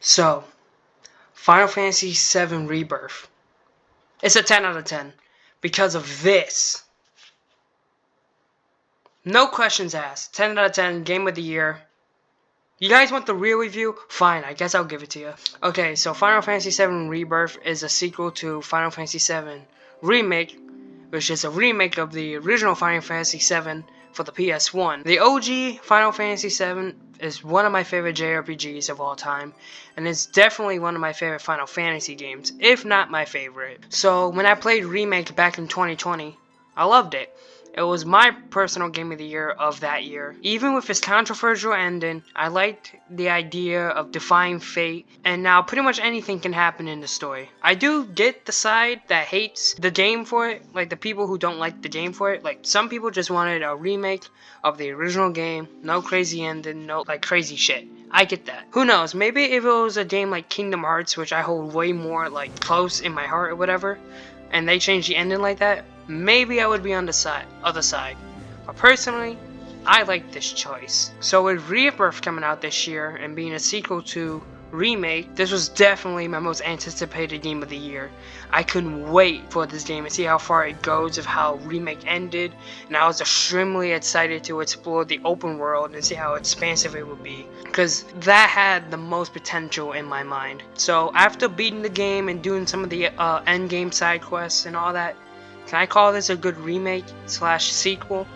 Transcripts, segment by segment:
So, Final Fantasy VII Rebirth. It's a 10 out of 10 because of this. No questions asked. 10 out of 10, game of the year. You guys want the real review? Fine, I guess I'll give it to you. Okay, so Final Fantasy VII Rebirth is a sequel to Final Fantasy VII Remake, which is a remake of the original Final Fantasy VII for the PS1. The OG Final Fantasy VII is one of my favorite JRPGs of all time, and it's definitely one of my favorite Final Fantasy games, if not my favorite. So when I played Remake back in 2020, I loved it. It was my personal game of the year of that year. Even with its controversial ending, I liked the idea of defying fate, and now pretty much anything can happen in the story. I do get the side that hates the game for it, like the people who don't like the game for it. Like some people just wanted a remake of the original game, no crazy ending, no like crazy shit. I get that. Who knows, maybe if it was a game like Kingdom Hearts, which I hold way more like close in my heart or whatever, and they changed the ending like that, maybe I would be on the other side. But personally, I like this choice. So with Rebirth coming out this year and being a sequel to Remake, this was definitely my most anticipated game of the year. I couldn't wait for this game and see how far it goes of how Remake ended, and I was extremely excited to explore the open world and see how expansive it would be, because that had the most potential in my mind. So after beating the game and doing some of the end game side quests and all that, can I call this a good remake / sequel?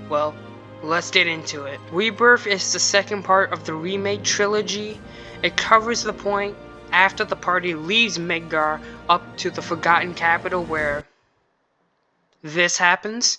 Well, let's get into it. Rebirth is the second part of the Remake trilogy. It covers the point after the party leaves Midgar up to the Forgotten Capital where this happens.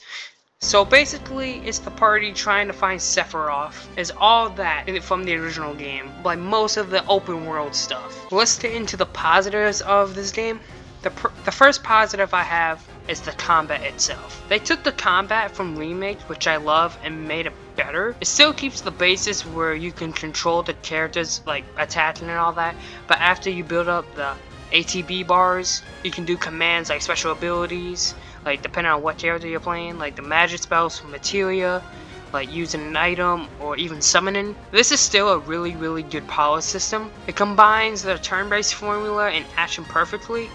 So basically, it's the party trying to find Sephiroth. It's all that from the original game, like most of the open world stuff. Let's get into the positives of this game. The first positive I have is the combat itself. They took the combat from Remake, which I love, and made it better. It still keeps the basis where you can control the characters, like attacking and all that, but after you build up the ATB bars, you can do commands like special abilities, like depending on what character you're playing, like the magic spells from materia, like using an item or even summoning. This is still a really good power system. It combines the turn-based formula and action perfectly.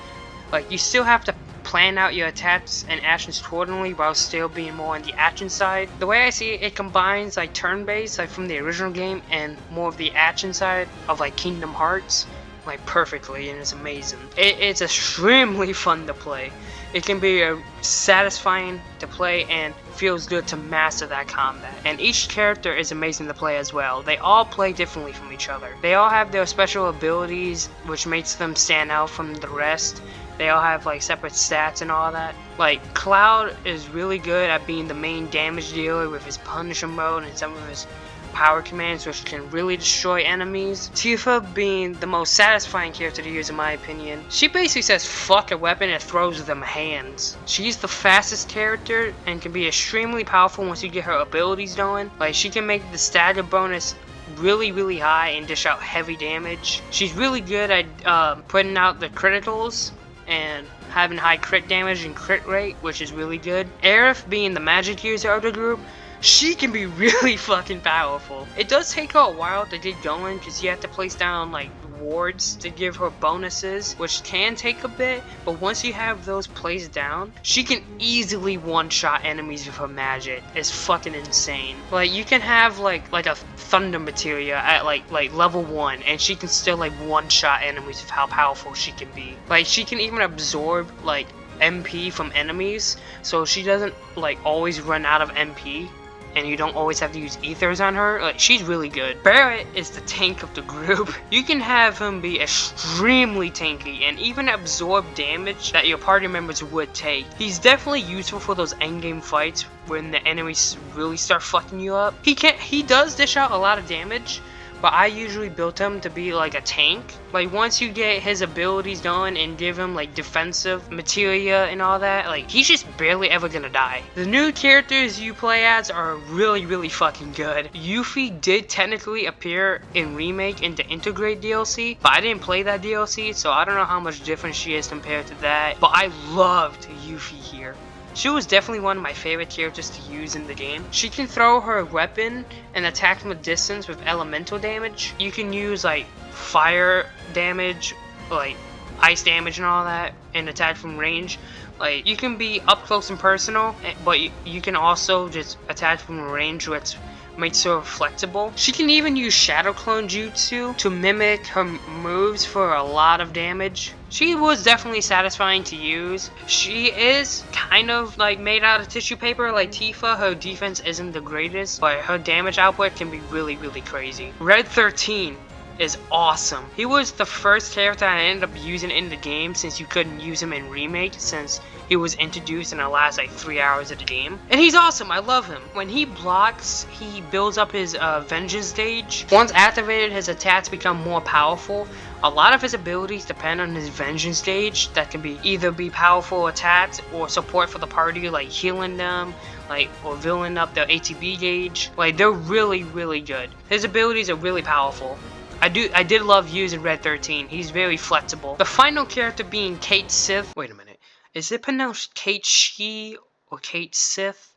Like you still have to plan out your attacks and actions accordingly while still being more on the action side. The way I see it, it combines like turn-based like from the original game and more of the action side of like Kingdom Hearts like perfectly, and it's amazing. It's extremely fun to play. It can be satisfying to play and feels good to master that combat. And each character is amazing to play as well. They all play differently from each other. They all have their special abilities which makes them stand out from the rest. They all have like separate stats and all that. Like Cloud is really good at being the main damage dealer with his Punisher mode and some of his power commands which can really destroy enemies. Tifa being the most satisfying character to use in my opinion. She basically says fuck a weapon and throws them hands. She's the fastest character and can be extremely powerful once you get her abilities going. Like she can make the stagger bonus really high and dish out heavy damage. She's really good at putting out the criticals and having high crit damage and crit rate, which is really good. Aerith being the magic user of the group, she can be really fucking powerful. It does take her a while to get going because you have to place down like wards to give her bonuses, which can take a bit, but once you have those placed down, she can easily one-shot enemies with her magic. It's fucking insane. Like you can have like a thunder materia at like level 1 and she can still like one-shot enemies with how powerful she can be. Like she can even absorb like MP from enemies, so she doesn't like always run out of MP and you don't always have to use ethers on her. Like she's really good. Barrett is the tank of the group. You can have him be extremely tanky and even absorb damage that your party members would take. He's definitely useful for those endgame fights when the enemies really start fucking you up. He does dish out a lot of damage, but I usually built him to be like a tank. Like once you get his abilities going and give him like defensive materia and all that, like he's just barely ever gonna die. The new characters you play as are really fucking good. Yuffie did technically appear in Remake in the Integrate DLC, but I didn't play that DLC, so I don't know how much different she is compared to that. But I loved Yuffie here. She was definitely one of my favorite characters to use in the game. She can throw her weapon and attack from a distance with elemental damage. You can use like fire damage, like ice damage and all that, and attack from range. Like, you can be up close and personal, but you can also just attack from range, which makes her flexible. She can even use Shadow Clone Jutsu to mimic her moves for a lot of damage. She was definitely satisfying to use. She is kind of like made out of tissue paper like Tifa. Her defense isn't the greatest, but her damage output can be really, really crazy. Red 13 is awesome. He was the first character I ended up using in the game, since you couldn't use him in Remake, since he was introduced in the last like 3 hours of the game. And he's awesome. I love him. When he blocks, he builds up his vengeance stage. Once activated, his attacks become more powerful. A lot of his abilities depend on his vengeance stage, that can be either be powerful attacks or support for the party, like healing them, like, or filling up their ATB gauge. Like, they're really, really good. His abilities are really powerful. I did love using Red 13. He's very flexible. The final character being Kate Sith. Wait a minute. Is it pronounced Kate She or Kate Sith?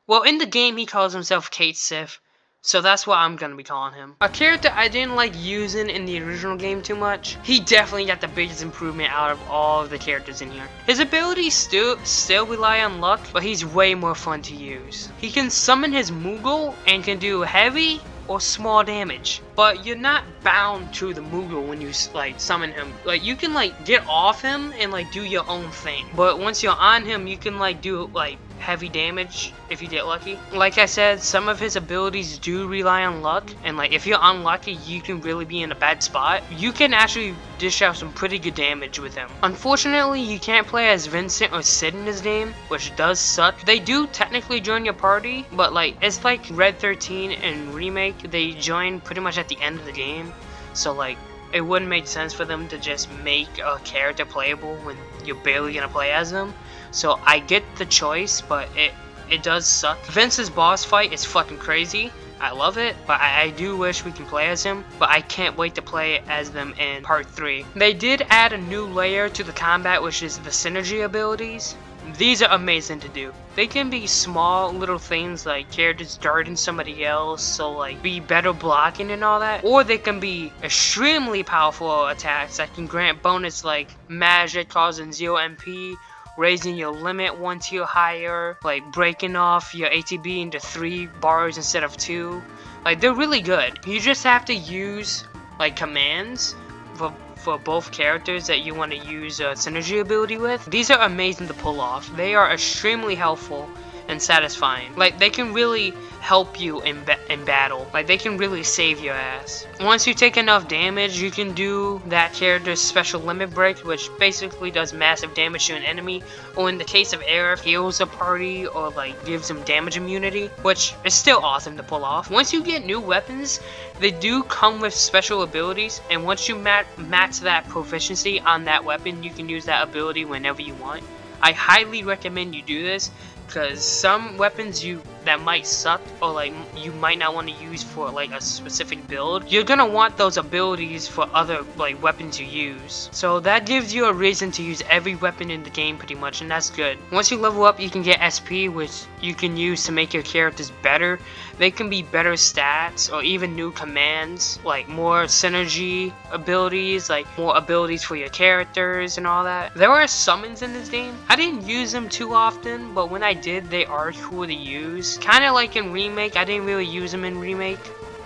Well, in the game he calls himself Kate Sith, so that's what I'm gonna be calling him. A character I didn't like using in the original game too much. He definitely got the biggest improvement out of all of the characters in here. His abilities still rely on luck, but he's way more fun to use. He can summon his Moogle and can do heavy or small damage, but you're not bound to the Moogle when you like summon him. Like, you can like get off him and like do your own thing, but once you're on him you can like do like heavy damage if you get lucky. Like I said, some of his abilities do rely on luck, and like if you're unlucky you can really be in a bad spot. You can actually dish out some pretty good damage with him. Unfortunately, you can't play as Vincent or Sid in this game, which does suck. They do technically join your party, but like it's like Red 13 and Remake, they join pretty much at the end of the game, so like it wouldn't make sense for them to just make a character playable when you're barely gonna play as them. So I get the choice, but it does suck. Vince's boss fight is fucking crazy. I love it, but I do wish we can play as him, but I can't wait to play as them in part 3. They did add a new layer to the combat, which is the synergy abilities. These are amazing to do. They can be small little things like characters darting somebody else, so like be better blocking and all that, or they can be extremely powerful attacks that can grant bonus like magic causing 0 MP, raising your limit 1 tier higher, like breaking off your ATB into 3 bars instead of 2. Like, they're really good. You just have to use like commands for both characters that you want to use a synergy ability with. These are amazing to pull off. They are extremely helpful and satisfying. Like, they can really help you in battle. Like, they can really save your ass. Once you take enough damage, you can do that character's special limit break, which basically does massive damage to an enemy, or in the case of Aerith, heals a party or like gives them damage immunity, which is still awesome to pull off. Once you get new weapons, they do come with special abilities, and once you max that proficiency on that weapon, you can use that ability whenever you want. I highly recommend you do this, because some weapons that might suck, or like you might not want to use for like a specific build, you're gonna want those abilities for other like weapons you use. So that gives you a reason to use every weapon in the game pretty much, and that's good. Once you level up, you can get SP, which you can use to make your characters better. They can be better stats or even new commands, like more synergy abilities, like more abilities for your characters and all that. There are summons in this game. I didn't use them too often, but when I did, they are cool to use. Kind of like in Remake, I didn't really use them in Remake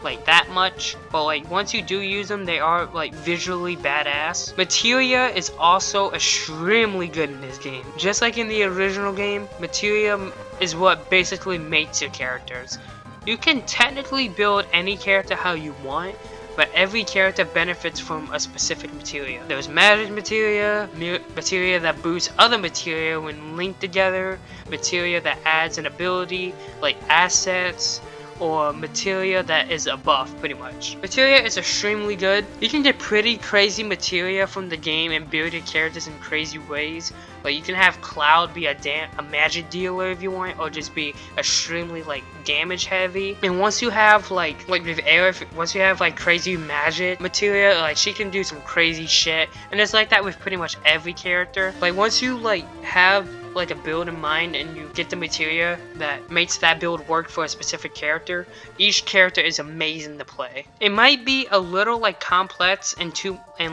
like that much, but like once you do use them, they are like visually badass. Materia is also extremely good in this game. Just like in the original game, materia is what basically makes your characters. You can technically build any character how you want, but every character benefits from a specific materia. There's magic materia, materia that boosts other materia when linked together, materia that adds an ability like assets, or materia that is a buff, pretty much. Materia is extremely good. You can get pretty crazy materia from the game and build your characters in crazy ways. Like, you can have Cloud be a magic dealer if you want, or just be extremely like damage heavy. And once you have like with Aerith, once you have like crazy magic materia, like she can do some crazy shit. And it's like that with pretty much every character. Like, once you like have like a build in mind and you get the material that makes that build work for a specific character, each character is amazing to play. It might be a little like complex and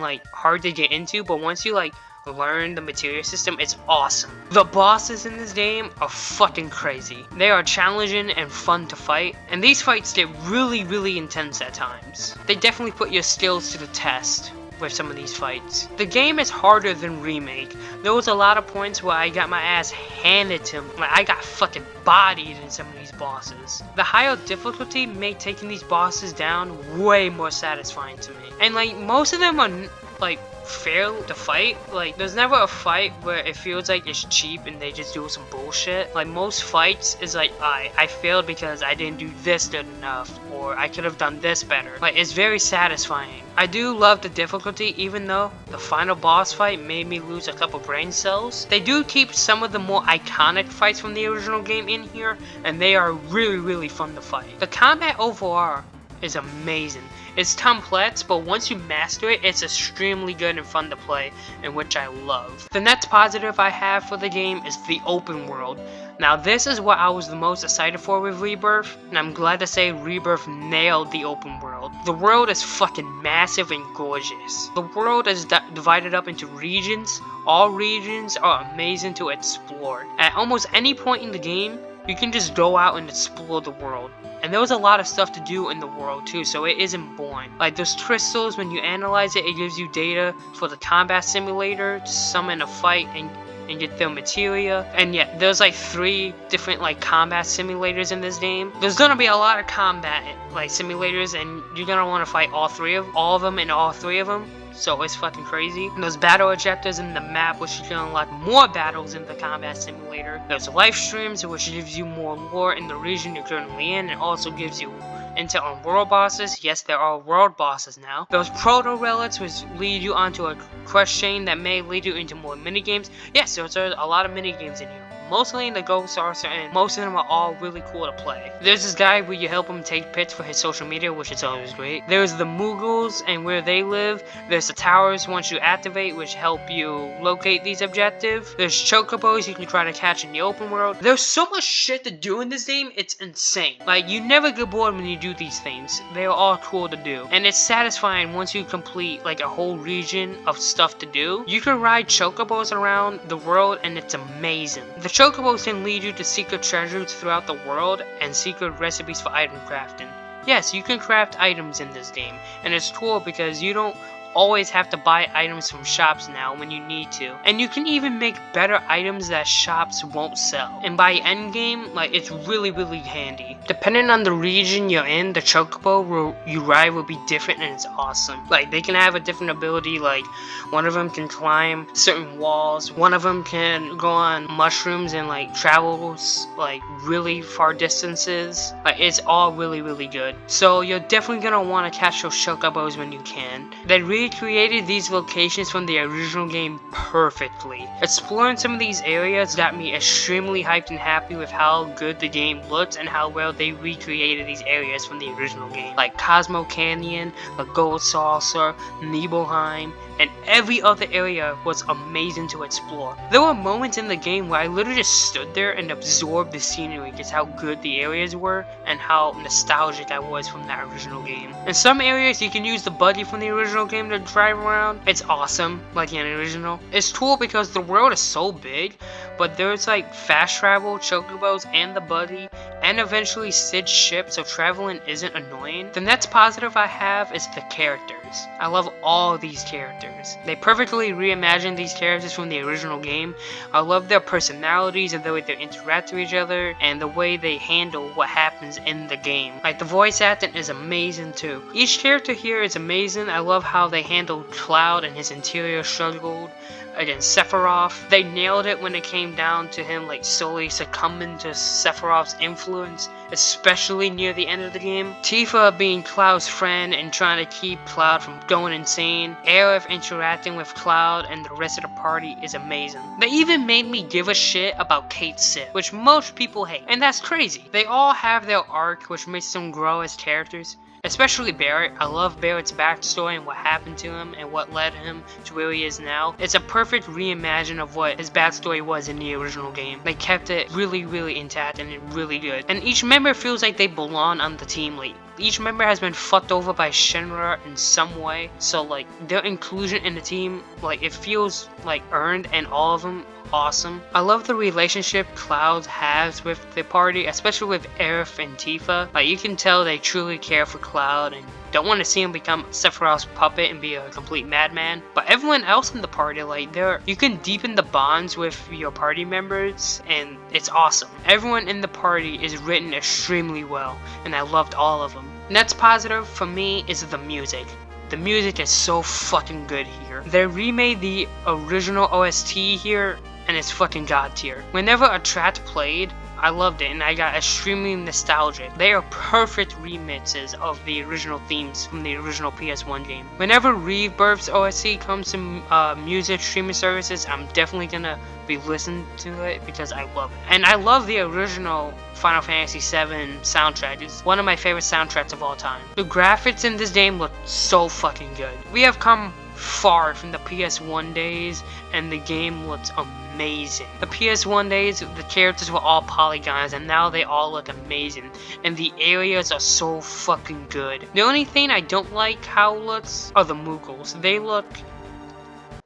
like hard to get into, but once you like learn the material system, it's awesome. The bosses in this game are fucking crazy. They are challenging and fun to fight, and these fights get really intense at times. They definitely put your skills to the test with some of these fights. The game is harder than Remake. There was a lot of points where I got my ass handed to me. Like, I got fucking bodied in some of these bosses. The higher difficulty made taking these bosses down way more satisfying to me. And like, most of them are like fair to fight. Like, there's never a fight where it feels like it's cheap and they just do some bullshit. Like, most fights is like, I failed because I didn't do this good enough, or I could have done this better. Like, it's very satisfying. I do love the difficulty, even though the final boss fight made me lose a couple brain cells. They do keep some of the more iconic fights from the original game in here, and they are really fun to fight. The combat overall is amazing. It's complex, but once you master it, it's extremely good and fun to play, and which I love. The next positive I have for the game is the open world. Now this is what I was the most excited for with Rebirth, and I'm glad to say Rebirth nailed the open world. The world is fucking massive and gorgeous. The world is divided up into regions. All regions are amazing to explore. At almost any point in the game, you can just go out and explore the world. And there was a lot of stuff to do in the world too, so it isn't boring. Like, those crystals, when you analyze it, it gives you data for the combat simulator to summon a fight and get their materia. And yeah, there's like 3 different like combat simulators in this game. There's gonna be a lot of combat like simulators, and you're gonna want to fight all of them and all 3 of them. So it's fucking crazy. And there's battle objectives in the map, which you can unlock more battles in the combat simulator. There's live streams, which gives you more lore in the region you're currently in, and also gives you intel on world bosses. Yes, there are world bosses now. There's proto relics, which lead you onto a quest chain that may lead you into more minigames. Yes, there's a lot of minigames in here. Mostly in the Ghost Saucer, and most of them are all really cool to play. There's this guy where you help him take pics for his social media, which is always great. There's the Mughals and where they live. There's the towers once you activate, which help you locate these objectives. There's chocobos you can try to catch in the open world. There's so much shit to do in this game, it's insane. Like, you never get bored when you do these things. They're all cool to do. And it's satisfying once you complete like a whole region of stuff to do. You can ride chocobos around the world, and it's amazing. The chocobos can lead you to secret treasures throughout the world and secret recipes for item crafting. Yes, you can craft items in this game, and it's cool because you don't always have to buy items from shops now when you need to. And you can even make better items that shops won't sell. And by endgame, like, it's really handy. Depending on the region you're in, the chocobo you ride will be different, and it's awesome. Like, they can have a different ability, like one of them can climb certain walls, one of them can go on mushrooms and like travels like really far distances. Like, it's all really good. So you're definitely gonna want to catch those chocobos when you can. They recreated these locations from the original game perfectly. Exploring some of these areas got me extremely hyped and happy with how good the game looked and how well they recreated these areas from the original game. Like Cosmo Canyon, the Gold Saucer, Nibelheim, and every other area was amazing to explore. There were moments in the game where I literally just stood there and absorbed the scenery, just how good the areas were and how nostalgic I was from that original game. In some areas you can use the buggy from the original game to drive around. It's awesome, like in the original. It's cool because the world is so big, but there's like fast travel, chocobos, and the buggy, and eventually Sid's ship, so traveling isn't annoying. The next positive I have is the characters. I love all these characters. They perfectly reimagined these characters from the original game. I love their personalities and the way they interact with each other and the way they handle what happens in the game. Like, the voice acting is amazing too. Each character here is amazing. I love how they handled Cloud and his interior struggle against Sephiroth. They nailed it when it came down to him like slowly succumbing to Sephiroth's influence, especially near the end of the game. Tifa being Cloud's friend and trying to keep Cloud from going insane. Aerith interacting with Cloud and the rest of the party is amazing. They even made me give a shit about Kate Sith, which most people hate, and that's crazy. They all have their arc, which makes them grow as characters, especially Barrett. I love Barrett's backstory and what happened to him and what led him to where he is now. It's a perfect reimagining of what his backstory was in the original game. They kept it really intact and really good. And each member feels like they belong on the team. Like, each member has been fucked over by Shinra in some way, so like their inclusion in the team, like it feels like earned, and all of them awesome. I love the relationship Cloud has with the party, especially with Aerith and Tifa. Like, you can tell they truly care for Cloud and don't want to see him become Sephiroth's puppet and be a complete madman. But everyone else in the party, like, you can deepen the bonds with your party members, and it's awesome. Everyone in the party is written extremely well, and I loved all of them. Next positive for me is the music. The music is so fucking good here. They remade the original OST here, and it's fucking god tier. Whenever a track played, I loved it, and I got extremely nostalgic. They are perfect remixes of the original themes from the original PS1 game. Whenever Rebirth's OST comes to music streaming services, I'm definitely gonna be listening to it because I love it. And I love the original Final Fantasy VII soundtrack. It's one of my favorite soundtracks of all time. The graphics in this game look so fucking good. We have come far from the PS1 days, and the game looks amazing. The PS1 days, the characters were all polygons, and now they all look amazing, and the areas are so fucking good. The only thing I don't like how it looks are the Mughals. They look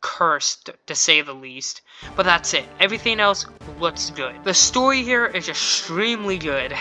cursed, to say the least, but that's it. Everything else looks good. The story here is extremely good.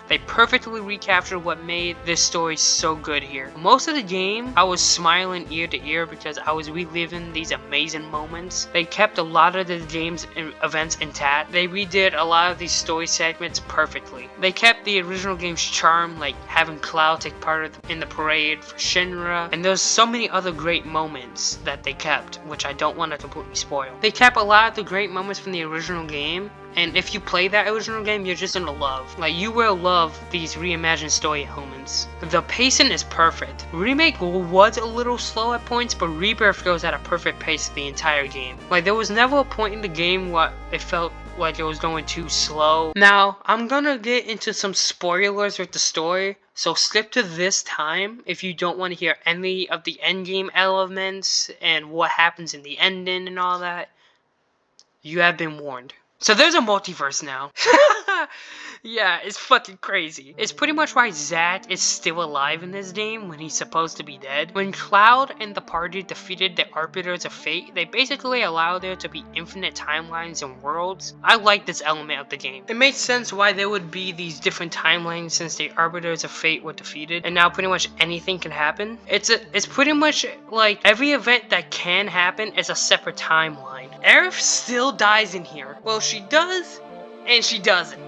They perfectly recaptured what made this story so good here. Most of the game, I was smiling ear to ear because I was reliving these amazing moments. They kept a lot of the game's events intact. They redid a lot of these story segments perfectly. They kept the original game's charm, like having Cloud take part in the parade for Shinra, and there's so many other great moments that they kept, which I don't want to completely spoil. They kept a lot of the great moments from the original game, and if you play that original game, you're just gonna love. Like, you will love these reimagined story elements. The pacing is perfect. Remake was a little slow at points, but Rebirth goes at a perfect pace the entire game. Like, there was never a point in the game where it felt like it was going too slow. Now, I'm gonna get into some spoilers with the story, so skip to this time if you don't want to hear any of the endgame elements and what happens in the ending and all that. You have been warned. So there's a multiverse now. Yeah, it's fucking crazy. It's pretty much why Zack is still alive in this game when he's supposed to be dead. When Cloud and the party defeated the Arbiters of Fate, they basically allow there to be infinite timelines and worlds. I like this element of the game. It makes sense why there would be these different timelines since the Arbiters of Fate were defeated, and now pretty much anything can happen. It's pretty much like every event that can happen is a separate timeline. Aerith still dies in here. Well, she does, and she doesn't.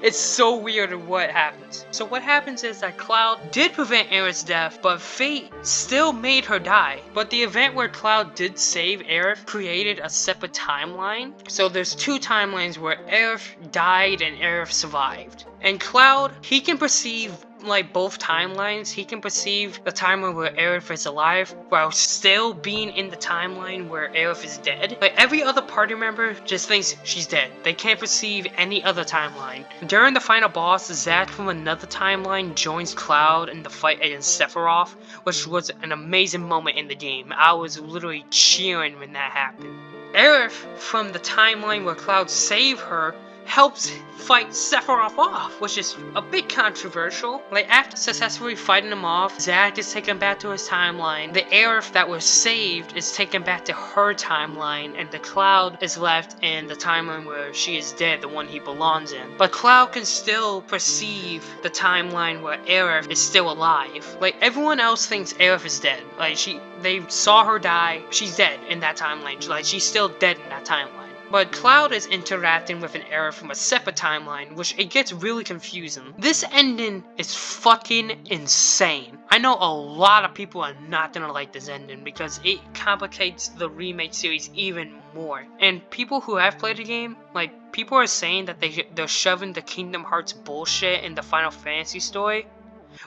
It's so weird what happens. So what happens is that Cloud did prevent Aerith's death, but Fate still made her die. But the event where Cloud did save Aerith created a separate timeline. So there's two timelines where Aerith died and Aerith survived. And Cloud, he can perceive like both timelines. He can perceive the timeline where Aerith is alive while still being in the timeline where Aerith is dead. Like, every other party member just thinks she's dead. They can't perceive any other timeline. During the final boss, Zack from another timeline joins Cloud in the fight against Sephiroth, which was an amazing moment in the game. I was literally cheering when that happened. Aerith from the timeline where Cloud saved her helps fight Sephiroth off, which is a bit controversial. Like, after successfully fighting him off, Zack is taken back to his timeline. The Aerith that was saved is taken back to her timeline, and the Cloud is left in the timeline where she is dead, the one he belongs in. But Cloud can still perceive the timeline where Aerith is still alive. Like, everyone else thinks Aerith is dead. Like, they saw her die. She's dead in that timeline. Like, she's still dead in that timeline. But Cloud is interacting with an Aerith from a separate timeline, which it gets really confusing. This ending is fucking insane. I know a lot of people are not gonna like this ending because it complicates the remake series even more. And people who have played the game, like, people are saying that they're shoving the Kingdom Hearts bullshit in the Final Fantasy story,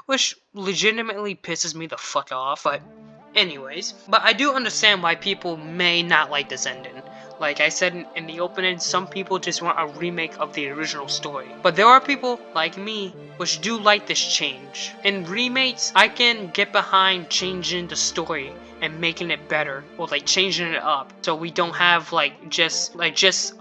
which legitimately pisses me the fuck off. But anyways, I do understand why people may not like this ending. Like I said in the opening, some people just want a remake of the original story. But there are people like me which do like this change. In remakes, I can get behind changing the story and making it better, or like changing it up, so we don't have just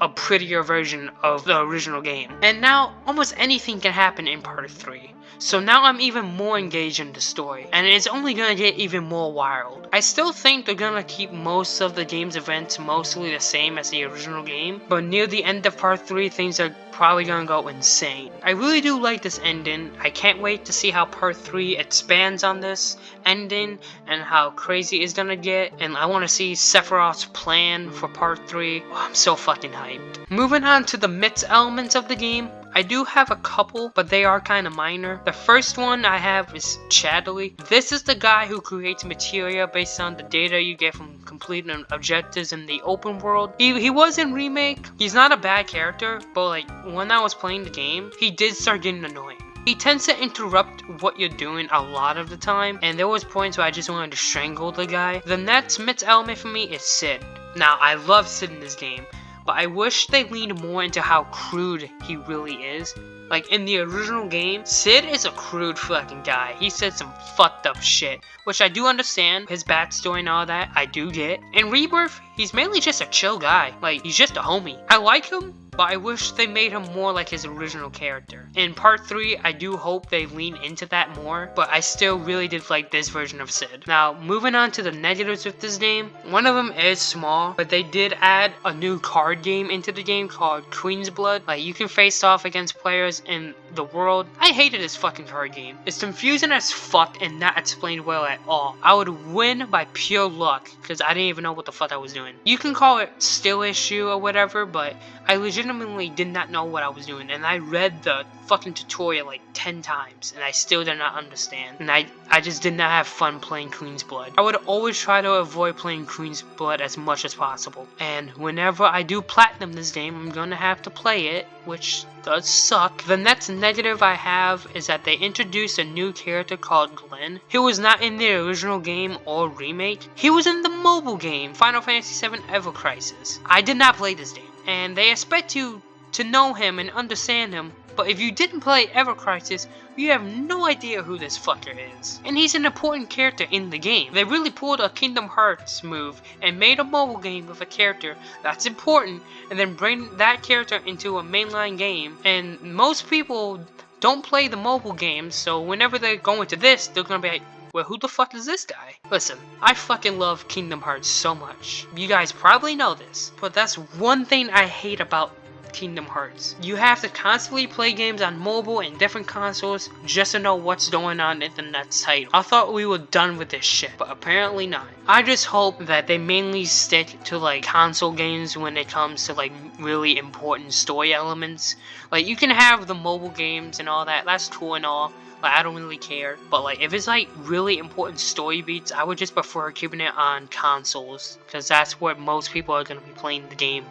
a prettier version of the original game. And now almost anything can happen in part 3. So now I'm even more engaged in the story, and it's only gonna get even more wild. I still think they're gonna keep most of the game's events mostly the same as the original game, but near the end of part 3, things are probably gonna go insane. I really do like this ending. I can't wait to see how part 3 expands on this ending and how crazy it's gonna get, and I want to see Sephiroth's plan for part 3. Oh, I'm so fucking hyped. Moving on to the myths elements of the game, I do have a couple, but they are kind of minor. The first one I have is Chadley. This is the guy who creates materia based on the data you get from completing objectives in the open world. He was in Remake. He's not a bad character, but like when I was playing the game, he did start getting annoying. He tends to interrupt what you're doing a lot of the time, and there was points where I just wanted to strangle the guy. The next myths element for me is Sid. Now, I love Sid in this game, but I wish they leaned more into how crude he really is. Like in the original game, Sid is a crude fucking guy. He said some fucked up shit, which I do understand. His backstory and all that, I do get. In Rebirth, he's mainly just a chill guy. Like, he's just a homie. I like him, but I wish they made him more like his original character. In part 3, I do hope they lean into that more, but I still really did like this version of Sid. Now, moving on to the negatives with this game, one of them is small, but they did add a new card game into the game called Queen's Blood. Like, you can face off against players in the world. I hated this fucking card game. It's confusing as fuck and not explained well at all. I would win by pure luck, because I didn't even know what the fuck I was doing. You can call it skill issue or whatever, but I legitimately did not know what I was doing, and I read the fucking tutorial like 10 times, and I still did not understand, and I just did not have fun playing Queen's Blood. I would always try to avoid playing Queen's Blood as much as possible, and whenever I do platinum this game, I'm gonna have to play it, which does suck. The next negative I have is that they introduced a new character called Glenn. He was not in the original game or remake. He was in the mobile game, Final Fantasy VII Ever Crisis. I did not play this game, and they expect you to know him and understand him, but if you didn't play Ever Crisis, you have no idea who this fucker is. And he's an important character in the game. They really pulled a Kingdom Hearts move and made a mobile game with a character that's important, and then bring that character into a mainline game. And most people don't play the mobile games, so whenever they go into this, they're gonna be like, well, who the fuck is this guy? Listen, I fucking love Kingdom Hearts so much. You guys probably know this, but that's one thing I hate about Kingdom Hearts. You have to constantly play games on mobile and different consoles just to know what's going on in the next title. I thought we were done with this shit, but apparently not. I just hope that they mainly stick to like console games when it comes to like really important story elements. Like, you can have the mobile games and all that, that's cool and all. Like, I don't really care, but like if it's like really important story beats, I would just prefer keeping it on consoles, because that's where most people are gonna be playing the game.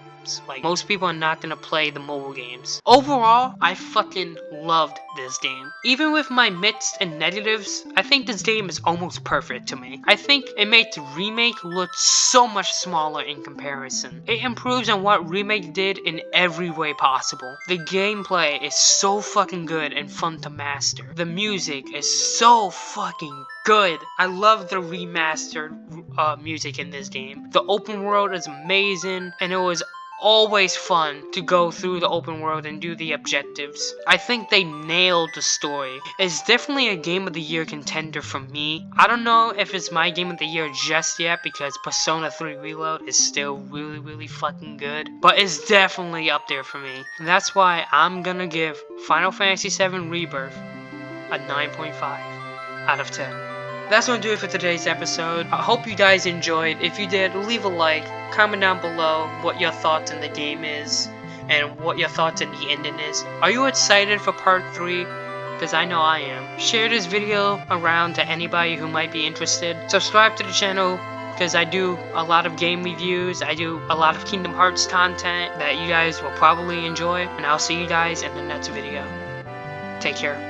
Like, most people are not gonna play the mobile games. Overall, I fucking loved this game. Even with my mixed and negatives, I think this game is almost perfect to me. I think it makes Remake look so much smaller in comparison. It improves on what Remake did in every way possible. The gameplay is so fucking good and fun to master. The music is so fucking good. I love the remastered music in this game. The open world is amazing, and it was always fun to go through the open world and do the objectives. I think they nailed the story. It's definitely a Game of the Year contender for me. I don't know if it's my Game of the Year just yet, because Persona 3 Reload is still really fucking good, but it's definitely up there for me. And that's why I'm gonna give Final Fantasy VII Rebirth a 9.5 out of 10. That's gonna do it for today's episode. I hope you guys enjoyed. If you did, leave a like, comment down below what your thoughts in the game is, and what your thoughts in the ending is. Are you excited for part 3? Because I know I am. Share this video around to anybody who might be interested. Subscribe to the channel, because I do a lot of game reviews. I do a lot of Kingdom Hearts content that you guys will probably enjoy. And I'll see you guys in the next video. Take care.